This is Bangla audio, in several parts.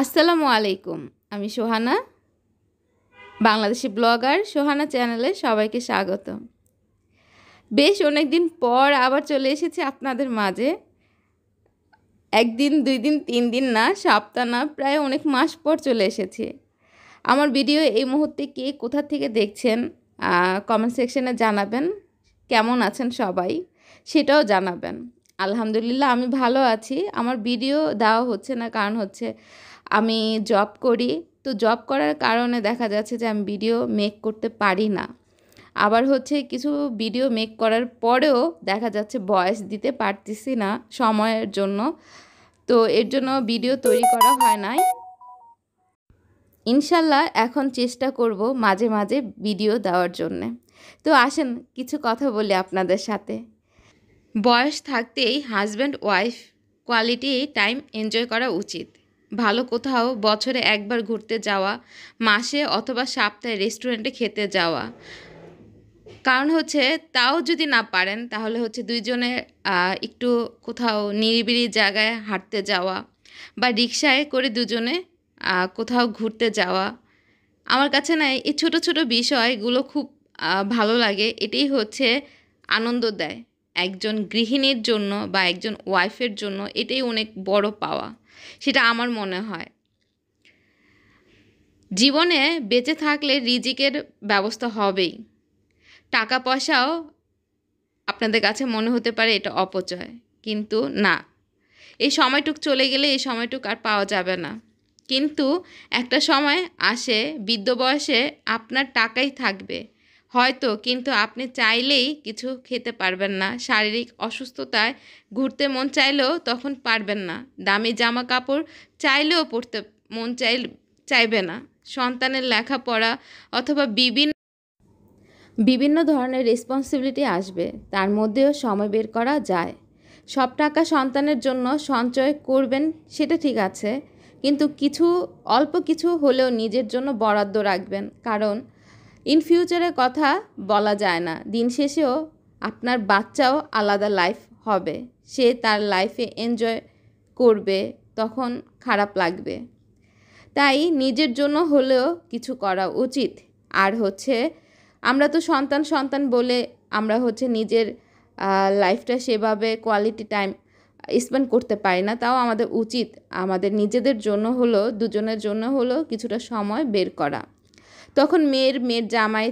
আসসালামু আলাইকুম। আমি সোহানা, বাংলাদেশি ব্লগার সোহানা চ্যানেলে সবাইকে স্বাগত। বেশ অনেক দিন পর আবার চলে এসেছি আপনাদের মাঝে। একদিন, 2 দিন, 3 দিন না, সপ্তাহ না, প্রায় অনেক মাস পর চলে এসেছি। আমার ভিডিও এই মুহূর্তে কে কোথা থেকে দেখছেন কমেন্ট সেকশনে জানাবেন। কেমন আছেন সবাই সেটাও জানাবেন। আলহামদুলিল্লাহ আমি ভালো আছি। আমার ভিডিও দেওয়া হচ্ছে না কারণ হচ্ছে আমি জব করি। তো জব করার কারণে দেখা যাচ্ছে যে আমি ভিডিও মেক করতে পারি না। আবার হচ্ছে কিছু ভিডিও মেক করার পরেও দেখা যাচ্ছে ভয়েস দিতে পারতেছি না সময়ের জন্য। তো এর জন্য ভিডিও তৈরি করা হয় নাই। ইনশাল্লাহ এখন চেষ্টা করব মাঝে মাঝে ভিডিও দেওয়ার জন্যে। তো আসেন কিছু কথা বলি আপনাদের সাথে। বয়স থাকতেই husband wife quality time enjoy করা উচিত। ভালো কোথাও বছরে একবার ঘুরতে যাওয়া, মাসে অথবা সপ্তাহে রেস্টুরেন্টে খেতে যাওয়া। কারণ হচ্ছে তাও যদি না পারেন তাহলে হচ্ছে দুইজনে একটু কোথাও নিরিবিলি জায়গায় হাঁটতে যাওয়া বা রিকশায় করে দুজনে কোথাও ঘুরতে যাওয়া। আমার কাছে না এই ছোটো ছোটো বিষয়গুলো খুব ভালো লাগে। এটাই হচ্ছে আনন্দ দেয় একজন গৃহিণীর জন্য বা একজন ওয়াইফের জন্য। এটাই অনেক বড় পাওয়া, সেটা আমার মনে হয়। জীবনে বেঁচে থাকলে রিজিকের ব্যবস্থা হবেই। টাকা পয়সাও আপনাদের কাছে মনে হতে পারে এটা অপচয়, কিন্তু না, এই সময়টুক চলে গেলে এই সময়টুক আর পাওয়া যাবে না। কিন্তু একটা সময় আসে বৃদ্ধ বয়সে আপনার টাকাই থাকবে হয়তো, কিন্তু আপনি চাইলেই কিছু খেতে পারবেন না। শারীরিক অসুস্থতায় ঘুরতে মন চাইলেও তখন পারবেন না। দামি জামা কাপড় চাইলেও পরতে মন চাইবে না। সন্তানের লেখাপড়া অথবা বিভিন্ন ধরনের রেসপন্সিবিলিটি আসবে, তার মধ্যেও সময় বের করা যায়। সব টাকা সন্তানের জন্য সঞ্চয় করবেন সেটা ঠিক আছে, কিন্তু অল্প কিছু হলেও নিজের জন্য বরাদ্দ রাখবেন। কারণ ইন ফিউচারের কথা বলা যায় না। দিন শেষেও আপনার বাচ্চাও আলাদা লাইফ হবে, সে তার লাইফে এনজয় করবে, তখন খারাপ লাগবে। তাই নিজের জন্য হলেও কিছু করা উচিত। আর হচ্ছে আমরা তো সন্তান বলে আমরা হচ্ছে নিজের লাইফটা সেভাবে কোয়ালিটি টাইম স্পেন্ড করতে পারি না। তাও আমাদের উচিত আমাদের নিজেদের জন্য হলেও, দুজনের জন্য হলেও কিছুটা সময় বের করা। তখন মেয়ের জামাই,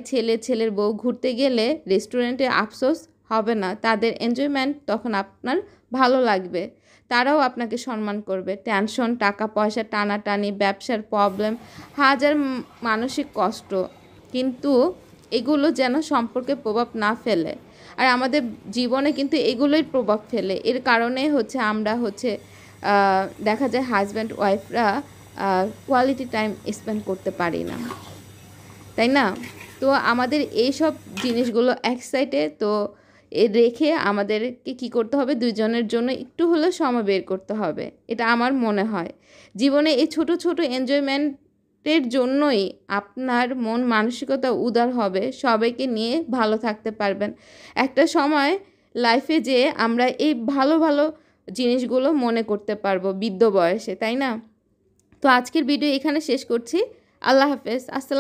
ছেলের বউ ঘুরতে গেলে রেস্টুরেন্টে আফসোস হবে না। তাদের এনজয়মেন্ট তখন আপনার ভালো লাগবে, তারাও আপনাকে সম্মান করবে। টেনশন, টাকা পয়সা টানাটানি, ব্যবসার প্রবলেম, হাজার মানসিক কষ্ট, কিন্তু এগুলো যেন সম্পর্কে প্রভাব না ফেলে। আর আমাদের জীবনে কিন্তু এগুলোই প্রভাব ফেলে। এর কারণে হচ্ছে আমরা হচ্ছে দেখা যায় হাজব্যান্ড ওয়াইফরা কোয়ালিটি টাইম স্পেন্ড করতে পারি না, তাই না? তো আমাদের এই সব জিনিসগুলো এক সাইডে তো রেখে আমাদেরকে কী করতে হবে, দুজনের জন্য একটু হলেও সময় বের করতে হবে। এটা আমার মনে হয়। জীবনে এই ছোট ছোট এনজয়মেন্টের জন্যই আপনার মন মানসিকতা উদার হবে, সবাইকে নিয়ে ভালো থাকতে পারবেন। একটা সময় লাইফে যে আমরা এই ভালো ভালো জিনিসগুলো মনে করতে পারবো বৃদ্ধ বয়সে, তাই না? তো আজকের ভিডিও এখানে শেষ করছি। আল্লাহ হাফেজ। আসসালাম।